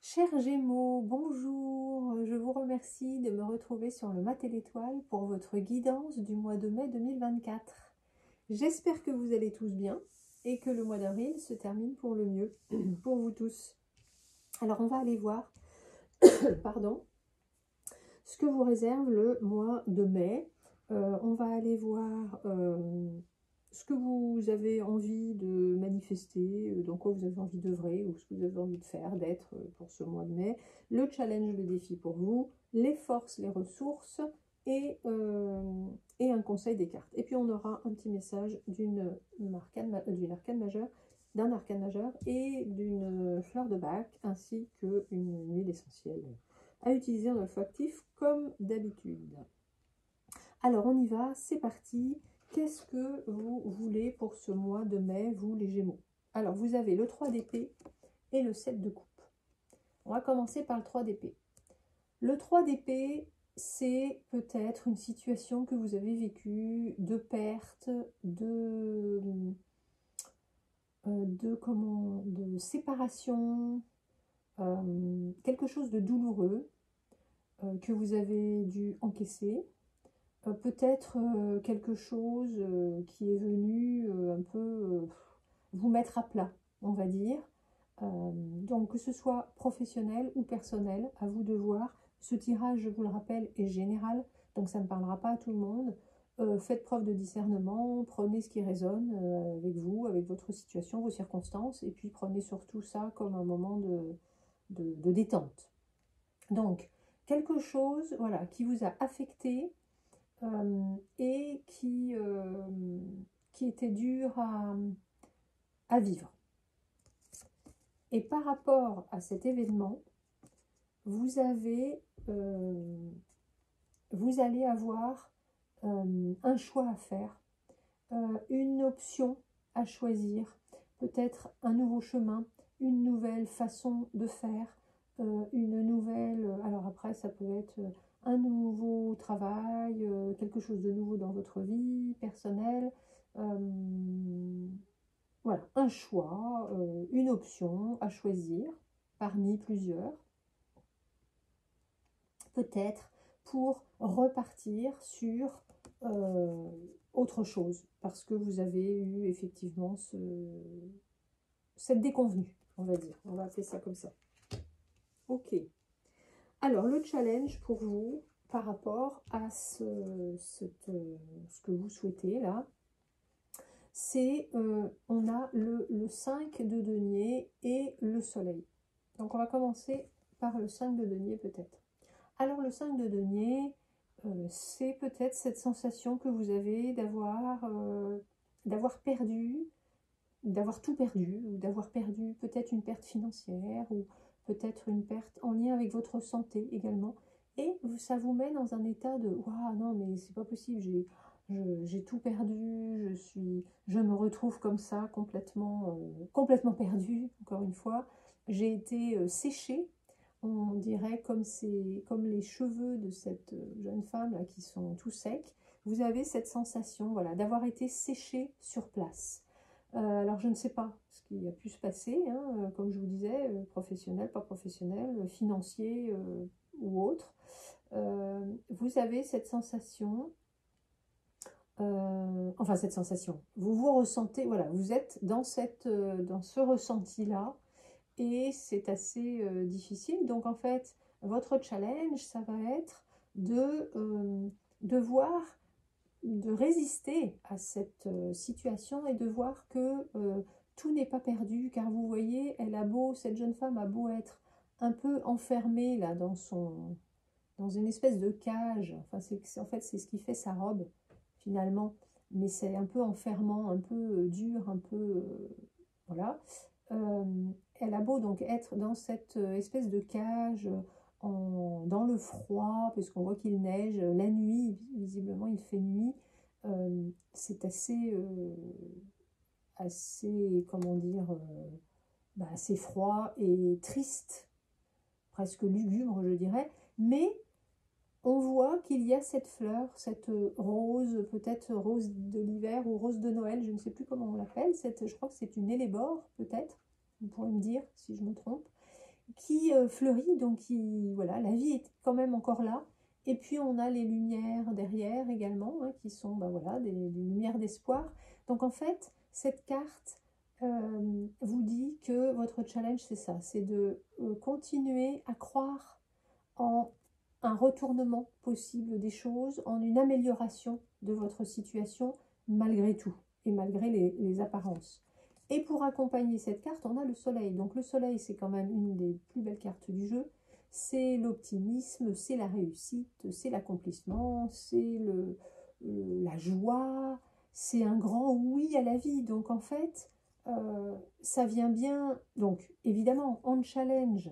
Chers Gémeaux, bonjour, je vous remercie de me retrouver sur le Mat et l'Étoile pour votre guidance du mois de mai 2024. J'espère que vous allez tous bien et que le mois d'avril se termine pour le mieux, pour vous tous. Alors on va aller voir, pardon, ce que vous réserve le mois de mai. On va aller voir ce que vous avez envie de manifester, dans quoi vous avez envie d'œuvrer, ou ce que vous avez envie de faire, d'être pour ce mois de mai, le challenge, le défi pour vous, les forces, les ressources, et un conseil des cartes. Et puis on aura un petit message d'un arcane majeur et d'une fleur de bac, ainsi qu'une huile essentielle à utiliser en olfactif comme d'habitude. Alors on y va, c'est parti. Qu'est-ce que vous voulez pour ce mois de mai, vous les Gémeaux? Alors vous avez le 3 d'épée et le 7 de coupe. On va commencer par le 3 d'épée. Le 3 d'épée, c'est peut-être une situation que vous avez vécue de perte, de séparation, quelque chose de douloureux que vous avez dû encaisser. Peut-être quelque chose qui est venu un peu vous mettre à plat, on va dire. Donc que ce soit professionnel ou personnel, à vous de voir. Ce tirage, je vous le rappelle, est général, donc ça ne parlera pas à tout le monde. Faites preuve de discernement, prenez ce qui résonne avec vous, avec votre situation, vos circonstances, et puis prenez surtout ça comme un moment de détente. Donc, quelque chose voilà, qui vous a affecté, et qui était dur à vivre. Et par rapport à cet événement, vous allez avoir un choix à faire, une option à choisir, peut-être un nouveau chemin, une nouvelle façon de faire, une nouvelle... Alors après, ça peut être un nouveau travail, quelque chose de nouveau dans votre vie personnelle. Voilà, un choix, une option à choisir parmi plusieurs. Peut-être pour repartir sur autre chose, parce que vous avez eu effectivement cette déconvenue, on va dire. On va appeler ça comme ça. Ok. Alors, le challenge pour vous, par rapport à ce que vous souhaitez là, c'est, on a le 5 de denier et le soleil. Donc, on va commencer par le 5 de denier peut-être. Alors, le 5 de denier, c'est peut-être cette sensation que vous avez d'avoir perdu, d'avoir tout perdu, ou d'avoir perdu peut-être une perte financière, ou peut-être une perte en lien avec votre santé également. Et ça vous met dans un état de « Waouh, non, mais c'est pas possible, j'ai tout perdu, je me retrouve comme ça, complètement perdue, encore une fois. J'ai été séchée, on dirait comme les cheveux de cette jeune femme là, qui sont tout secs. Vous avez cette sensation voilà, d'avoir été séchée sur place. Alors je ne sais pas ce qui a pu se passer, hein, comme je vous disais, professionnel, pas professionnel, financier ou autre. Vous avez cette sensation, vous vous ressentez, voilà, vous êtes dans ce ressenti-là, et c'est assez difficile. Donc en fait, votre challenge, ça va être de voir, de résister à cette situation et de voir que tout n'est pas perdu, car vous voyez, cette jeune femme a beau être un peu enfermée là dans une espèce de cage. Enfin, en fait, c'est ce qui fait sa robe finalement, mais c'est un peu enfermant, un peu dur, un peu voilà. Euh, Elle a beau donc être dans cette espèce de cage, dans le froid, puisqu'on voit qu'il neige, la nuit, visiblement il fait nuit, c'est assez, comment dire, assez froid et triste, presque lugubre je dirais, mais on voit qu'il y a cette fleur, cette rose, peut-être rose de l'hiver ou rose de Noël, je ne sais plus comment on l'appelle, je crois que c'est une hellebore peut-être, vous pourrez me dire si je me trompe. qui fleurit, donc voilà, la vie est quand même encore là. Et puis on a les lumières derrière également, hein, qui sont voilà, des lumières d'espoir. Donc en fait, cette carte vous dit que votre challenge, c'est ça, c'est de continuer à croire en un retournement possible des choses, en une amélioration de votre situation malgré tout et malgré les apparences. Et pour accompagner cette carte, on a le soleil. Donc le soleil, c'est quand même une des plus belles cartes du jeu. C'est l'optimisme, c'est la réussite, c'est l'accomplissement, c'est la joie, c'est un grand oui à la vie. Donc en fait, ça vient bien. Donc évidemment, on challenge,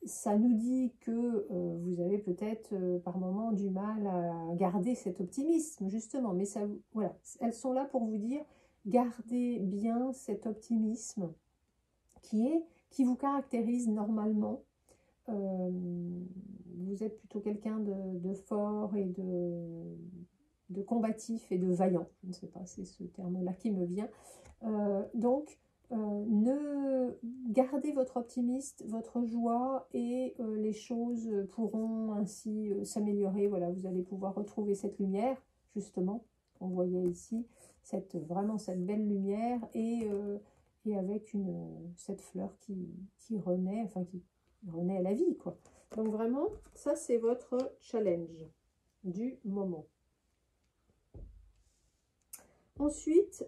ça nous dit que vous avez peut-être par moment du mal à garder cet optimisme, justement. Mais ça, voilà, elles sont là pour vous dire, gardez bien cet optimisme qui vous caractérise normalement. Vous êtes plutôt quelqu'un de fort et de combatif et de vaillant. Je ne sais pas, c'est ce terme-là qui me vient. Donc, ne gardez votre optimisme, votre joie et les choses pourront ainsi s'améliorer. Voilà, vous allez pouvoir retrouver cette lumière, justement, qu'on voyait ici, vraiment cette belle lumière et avec cette fleur qui renaît, enfin qui renaît à la vie, quoi. Donc vraiment, ça c'est votre challenge du moment. Ensuite,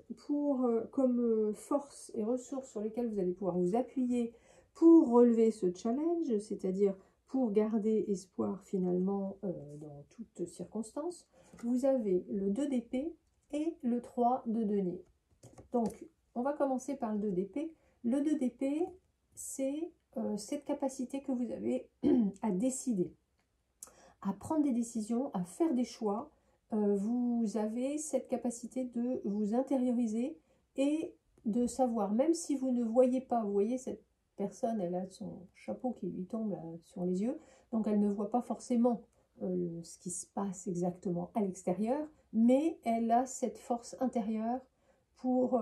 comme force et ressources sur lesquelles vous allez pouvoir vous appuyer pour relever ce challenge, c'est-à-dire pour garder espoir finalement dans toutes circonstances, vous avez le 2 d'épée et le 3 de denier. Donc, on va commencer par le 2 d'épée. Le 2 d'épée, c'est cette capacité que vous avez à décider, à prendre des décisions, à faire des choix. Vous avez cette capacité de vous intérioriser et de savoir, même si vous ne voyez pas, vous voyez cette personne, elle a son chapeau qui lui tombe sur les yeux, donc elle ne voit pas forcément ce qui se passe exactement à l'extérieur, mais elle a cette force intérieure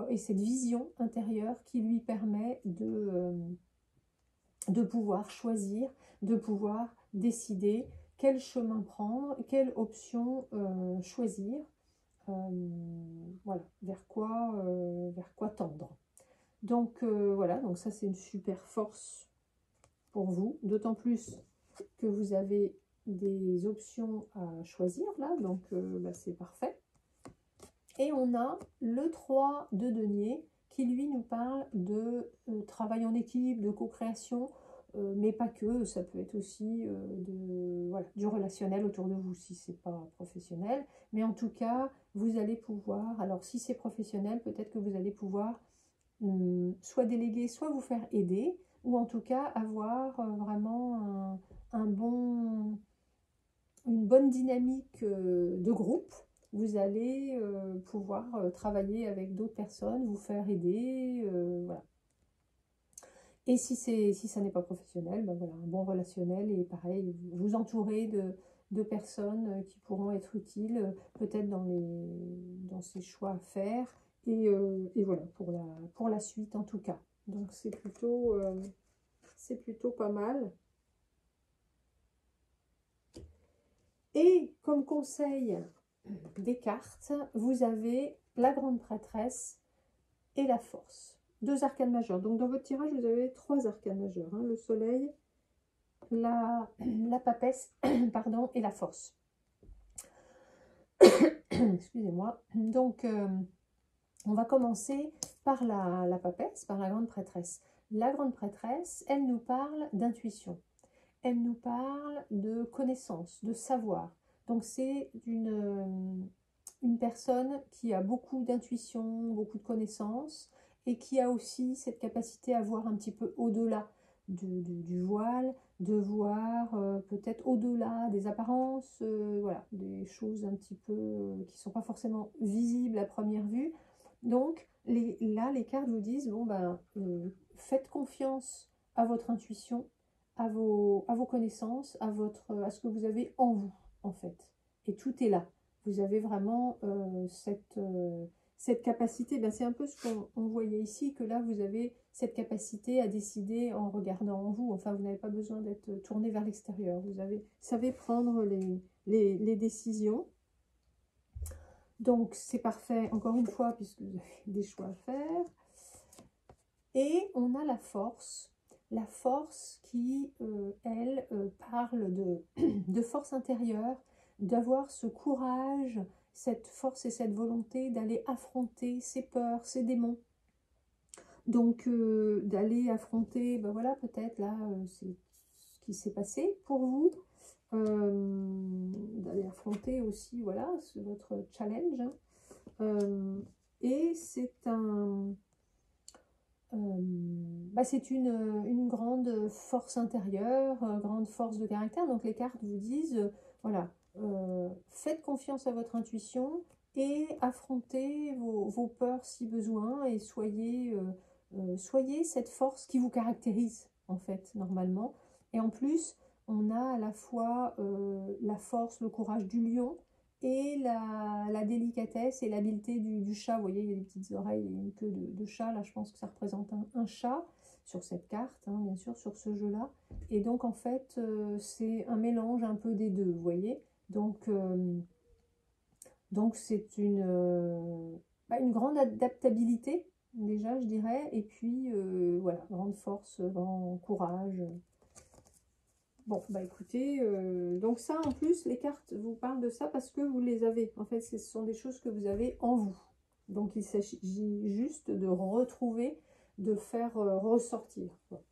et cette vision intérieure qui lui permet de pouvoir choisir, de pouvoir décider quel chemin prendre, quelle option choisir, voilà, vers quoi tendre. Donc voilà, donc ça c'est une super force pour vous, d'autant plus que vous avez des options à choisir là, donc c'est parfait. Et on a le 3 de denier qui lui nous parle de travail en équipe, de co-création, mais pas que, ça peut être aussi du relationnel autour de vous si c'est pas professionnel. Mais en tout cas, vous allez pouvoir, alors si c'est professionnel, peut-être que vous allez pouvoir soit déléguer, soit vous faire aider, ou en tout cas avoir vraiment une bonne dynamique de groupe. Vous allez pouvoir travailler avec d'autres personnes, vous faire aider, voilà. Et si ça n'est pas professionnel, ben voilà, un bon relationnel et pareil, vous entourer de personnes qui pourront être utiles, peut-être dans ces choix à faire, et voilà, pour la suite en tout cas. Donc c'est plutôt pas mal. Et comme conseil des cartes, vous avez la grande prêtresse et la force. 2 arcanes majeures. Donc dans votre tirage, vous avez 3 arcanes majeures. Hein, le soleil, la papesse pardon, et la force. Excusez-moi. Donc on va commencer par la papesse, par la grande prêtresse. La grande prêtresse, elle nous parle d'intuition. Elle nous parle de connaissance, de savoir. Donc c'est une personne qui a beaucoup d'intuition, beaucoup de connaissances et qui a aussi cette capacité à voir un petit peu au-delà du voile, de voir peut-être au-delà des apparences, voilà, des choses un petit peu qui ne sont pas forcément visibles à première vue. Donc là, les cartes vous disent, bon ben, faites confiance à votre intuition, à vos connaissances, à ce que vous avez en vous, en fait. Et tout est là. Vous avez vraiment cette capacité, ben c'est un peu ce qu'on voyait ici, que là, vous avez cette capacité à décider en regardant en vous. Enfin, vous n'avez pas besoin d'être tourné vers l'extérieur. Vous savez prendre les décisions. Donc, c'est parfait, encore une fois, puisque vous avez des choix à faire. Et on a la force qui, elle, parle de force intérieure, d'avoir ce courage, cette force et cette volonté d'aller affronter ses peurs, ses démons. Donc, d'aller affronter, ben voilà, peut-être là, c'est ce qui s'est passé pour vous, d'aller affronter aussi, voilà, votre challenge. Et c'est c'est une grande force intérieure, grande force de caractère. Donc les cartes vous disent, voilà, faites confiance à votre intuition et affrontez vos peurs si besoin et soyez cette force qui vous caractérise en fait normalement. Et en plus, on a à la fois la force, le courage du lion et la délicatesse et l'habileté du chat. Vous voyez, il y a des petites oreilles et une queue de chat. Là, je pense que ça représente un chat sur cette carte, hein, bien sûr, sur ce jeu-là. Et donc, en fait, c'est un mélange un peu des deux, vous voyez. Donc c'est une grande adaptabilité, déjà, je dirais. Et puis, voilà, grande force, grand courage. Bon, bah écoutez, donc ça en plus, les cartes vous parlent de ça parce que vous les avez. En fait, ce sont des choses que vous avez en vous. Donc il s'agit juste de retrouver, de faire ressortir. Bon.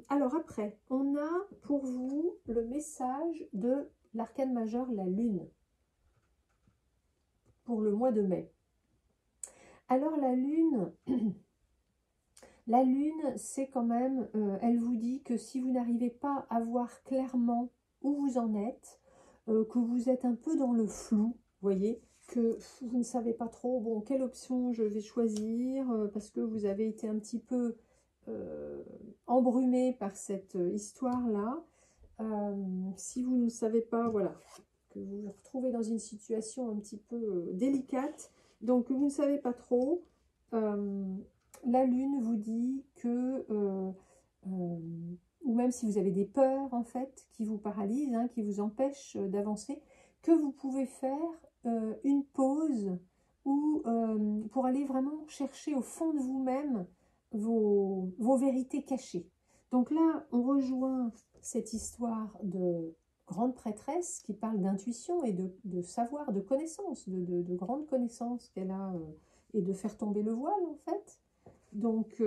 Alors après, on a pour vous le message de l'arcane majeur, la lune, pour le mois de mai. Alors la lune... La lune, c'est quand même, elle vous dit que si vous n'arrivez pas à voir clairement où vous en êtes, que vous êtes un peu dans le flou, vous voyez, que vous ne savez pas trop, bon, quelle option je vais choisir, parce que vous avez été un petit peu embrumé par cette histoire-là. Si vous ne savez pas, voilà, que vous vous retrouvez dans une situation un petit peu délicate, donc vous ne savez pas trop, la lune vous dit que, ou même si vous avez des peurs en fait, qui vous paralysent, hein, qui vous empêchent d'avancer, que vous pouvez faire une pause ou pour aller vraiment chercher au fond de vous-même vos vérités cachées. Donc là, on rejoint cette histoire de grande prêtresse qui parle d'intuition et de savoir, de connaissance, de grandes connaissances qu'elle a et de faire tomber le voile en fait. Donc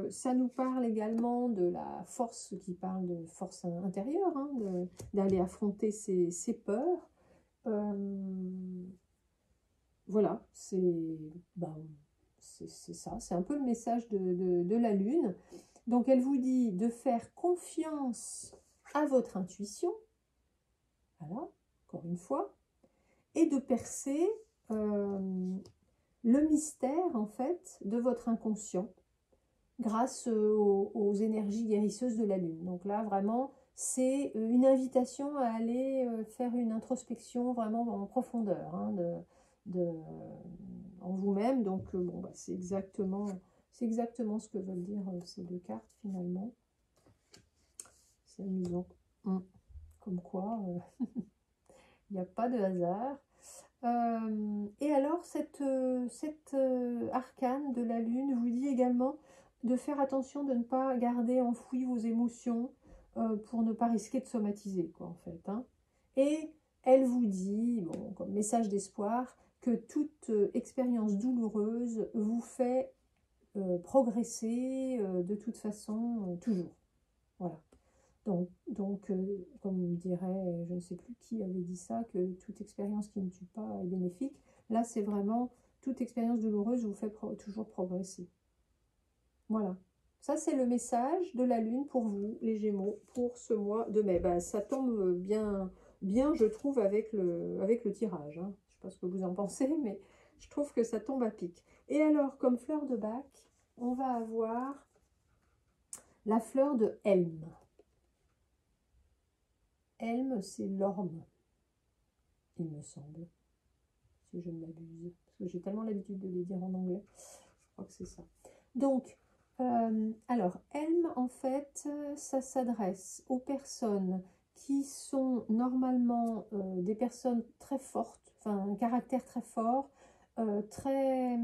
ça nous parle également de la force qui parle de force intérieure, hein, d'aller affronter ses peurs. Voilà, c'est ça, c'est un peu le message de la lune. Donc elle vous dit de faire confiance à votre intuition, voilà, encore une fois, et de percer le mystère en fait de votre inconscient grâce aux énergies guérisseuses de la lune. Donc là vraiment c'est une invitation à aller faire une introspection vraiment en profondeur, hein, en vous-même. Donc bon, bah, c'est exactement ce que veulent dire ces deux cartes finalement. C'est amusant. Comme quoi il n'y a pas de hasard. Et alors, cette arcane de la lune vous dit également de faire attention de ne pas garder enfouies vos émotions pour ne pas risquer de somatiser, quoi, en fait. Hein. Et elle vous dit, bon, comme message d'espoir, que toute expérience douloureuse vous fait progresser de toute façon, toujours. Voilà. Donc comme dirait, je ne sais plus qui avait dit ça, que toute expérience qui ne tue pas est bénéfique. Là, c'est vraiment, toute expérience douloureuse vous fait toujours progresser. Voilà. Ça, c'est le message de la Lune pour vous, les Gémeaux, pour ce mois de mai. Ben, ça tombe bien, je trouve, avec le tirage. Hein. Je ne sais pas ce que vous en pensez, mais je trouve que ça tombe à pic. Et alors, comme fleur de bac, on va avoir la fleur de Helm. Helm, c'est l'orme, il me semble. si je ne m'abuse. Parce que j'ai tellement l'habitude de les dire en anglais. Je crois que c'est ça. Donc, alors, Helm, en fait, ça s'adresse aux personnes qui sont normalement des personnes très fortes, enfin, un caractère très fort, très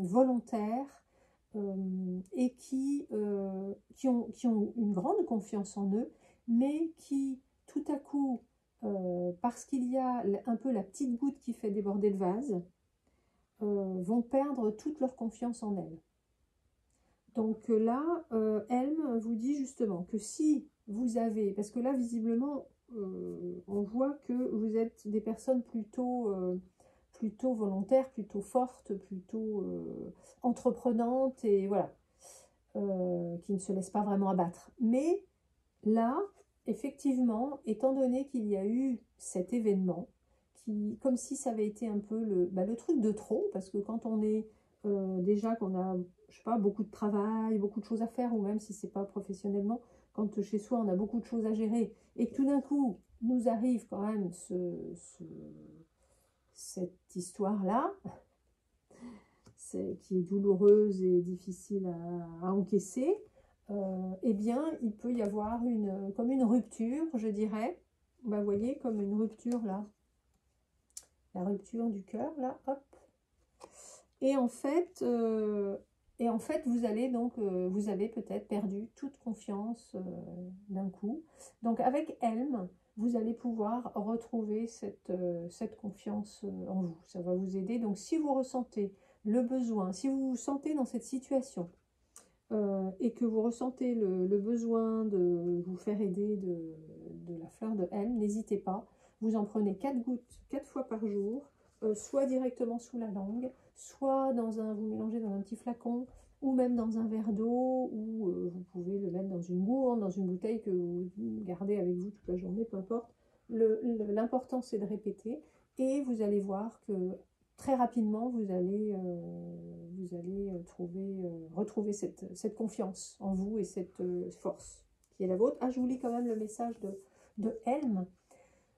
volontaires, et qui ont une grande confiance en eux, mais qui, tout à coup, parce qu'il y a un peu la petite goutte qui fait déborder le vase, vont perdre toute leur confiance en elles. Donc là, Helm vous dit justement que si vous avez, parce que là, visiblement, on voit que vous êtes des personnes plutôt volontaires, plutôt fortes, plutôt entreprenantes, et voilà, qui ne se laissent pas vraiment abattre. Mais là, effectivement, étant donné qu'il y a eu cet événement, comme si ça avait été un peu le truc de trop, parce que quand on est déjà qu'on a, je sais pas, beaucoup de travail, beaucoup de choses à faire, ou même si c'est pas professionnellement, quand chez soi on a beaucoup de choses à gérer, et que tout d'un coup nous arrive quand même cette histoire-là, qui est douloureuse et difficile à encaisser, eh bien, il peut y avoir comme une rupture, je dirais. Vous voyez, comme une rupture là, la rupture du cœur là, hop. Et en fait, vous allez donc, vous avez peut-être perdu toute confiance d'un coup. Donc avec Helm, vous allez pouvoir retrouver cette confiance en vous. Ça va vous aider. Donc si vous ressentez le besoin, si vous vous sentez dans cette situation, et que vous ressentez le besoin de vous faire aider de la fleur de Helm, n'hésitez pas. Vous en prenez 4 gouttes 4 fois par jour, soit directement sous la langue, soit vous mélangez dans un petit flacon, ou même dans un verre d'eau, ou vous pouvez le mettre dans une gourde, dans une bouteille que vous gardez avec vous toute la journée, peu importe. L'important c'est de répéter, et vous allez voir que très rapidement, vous allez retrouver cette confiance en vous et cette force qui est la vôtre. Ah, je vous lis quand même le message de Helm.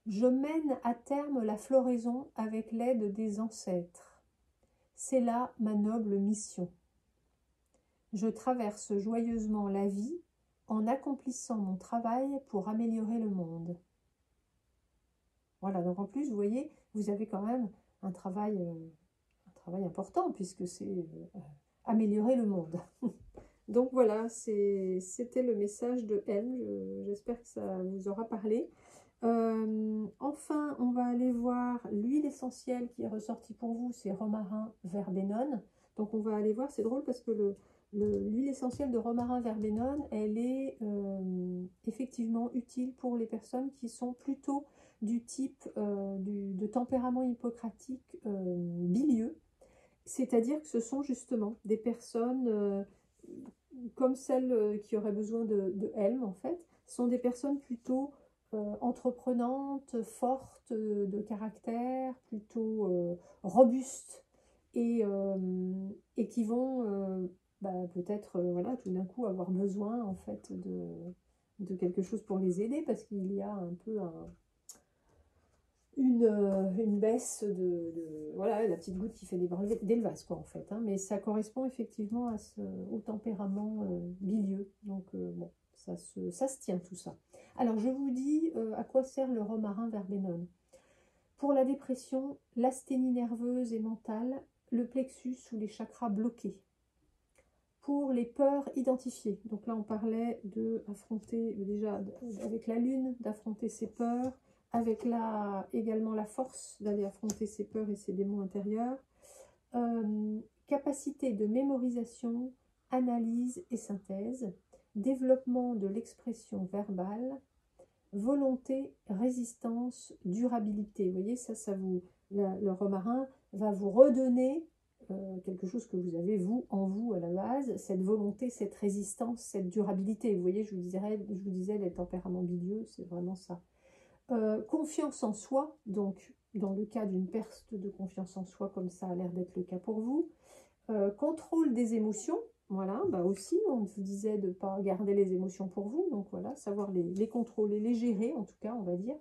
Je mène à terme la floraison avec l'aide des ancêtres. C'est là ma noble mission. Je traverse joyeusement la vie en accomplissant mon travail pour améliorer le monde. Voilà, donc en plus, vous voyez, vous avez quand même un travail important, puisque c'est améliorer le monde. Donc voilà, c'était le message de Helm. J'espère que ça vous aura parlé. Enfin, on va aller voir l'huile essentielle qui est ressortie pour vous, c'est romarin verbenone. Donc on va aller voir, c'est drôle parce que l'huile essentielle de romarin verbenone, elle est effectivement utile pour les personnes qui sont plutôt du type de tempérament hippocratique bilieux. C'est-à-dire que ce sont justement des personnes comme celles qui auraient besoin de Helm, en fait, sont des personnes plutôt entreprenantes, fortes de caractère, plutôt robustes, et qui vont peut-être voilà, tout d'un coup avoir besoin en fait de quelque chose pour les aider, parce qu'il y a un peu une baisse voilà, la petite goutte qui fait des vases, quoi, en fait, hein, mais ça correspond effectivement au tempérament bilieux, donc bon, ça se tient tout ça. Alors je vous dis à quoi sert le romarin verbenone. Pour la dépression, l'asthénie nerveuse et mentale, le plexus ou les chakras bloqués. Pour les peurs identifiées, donc là on parlait d'affronter déjà avec la lune, d'affronter ses peurs, avec également la force d'aller affronter ses peurs et ses démons intérieurs. Capacité de mémorisation, analyse et synthèse, développement de l'expression verbale, volonté, résistance, durabilité. Vous voyez, le romarin va vous redonner quelque chose que vous avez en vous à la base, cette volonté, cette résistance, cette durabilité. Vous voyez, je vous disais les tempéraments bilieux, c'est vraiment ça. Confiance en soi, donc dans le cas d'une perte de confiance en soi, comme ça a l'air d'être le cas pour vous. Contrôle des émotions, voilà, aussi on vous disait de ne pas garder les émotions pour vous, donc voilà, savoir les contrôler, les gérer en tout cas, on va dire.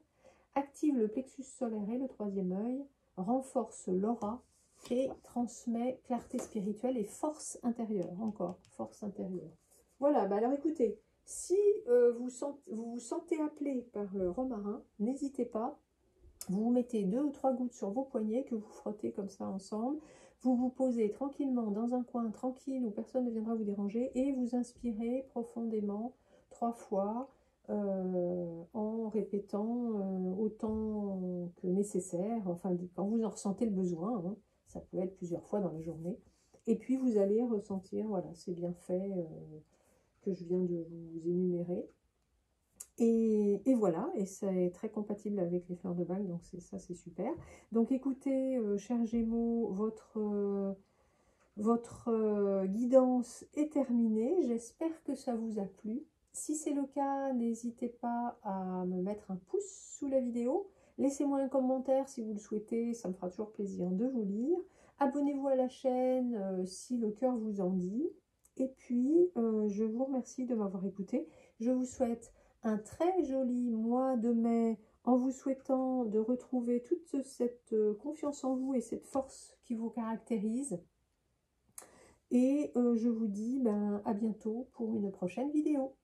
Active le plexus solaire et le troisième œil, renforce l'aura et transmet clarté spirituelle et force intérieure, encore, force intérieure. Voilà, bah alors écoutez, si vous vous sentez appelé par le romarin, n'hésitez pas, vous mettez 2 ou 3 gouttes sur vos poignets que vous frottez comme ça ensemble, vous vous posez tranquillement dans un coin tranquille où personne ne viendra vous déranger et vous inspirez profondément 3 fois en répétant autant que nécessaire, enfin quand vous en ressentez le besoin, hein, ça peut être plusieurs fois dans la journée, et puis vous allez ressentir, voilà, ces bienfaits que je viens de vous énumérer. Et voilà, et c'est très compatible avec les fleurs de bac, donc c'est super. Donc écoutez, chers Gémeaux, votre guidance est terminée. J'espère que ça vous a plu. Si c'est le cas, n'hésitez pas à me mettre un pouce sous la vidéo. Laissez-moi un commentaire si vous le souhaitez, ça me fera toujours plaisir de vous lire. Abonnez-vous à la chaîne si le cœur vous en dit. Et puis, je vous remercie de m'avoir écouté. Je vous souhaite un très joli mois de mai en vous souhaitant de retrouver toute cette confiance en vous et cette force qui vous caractérise. Et je vous dis à bientôt pour une prochaine vidéo.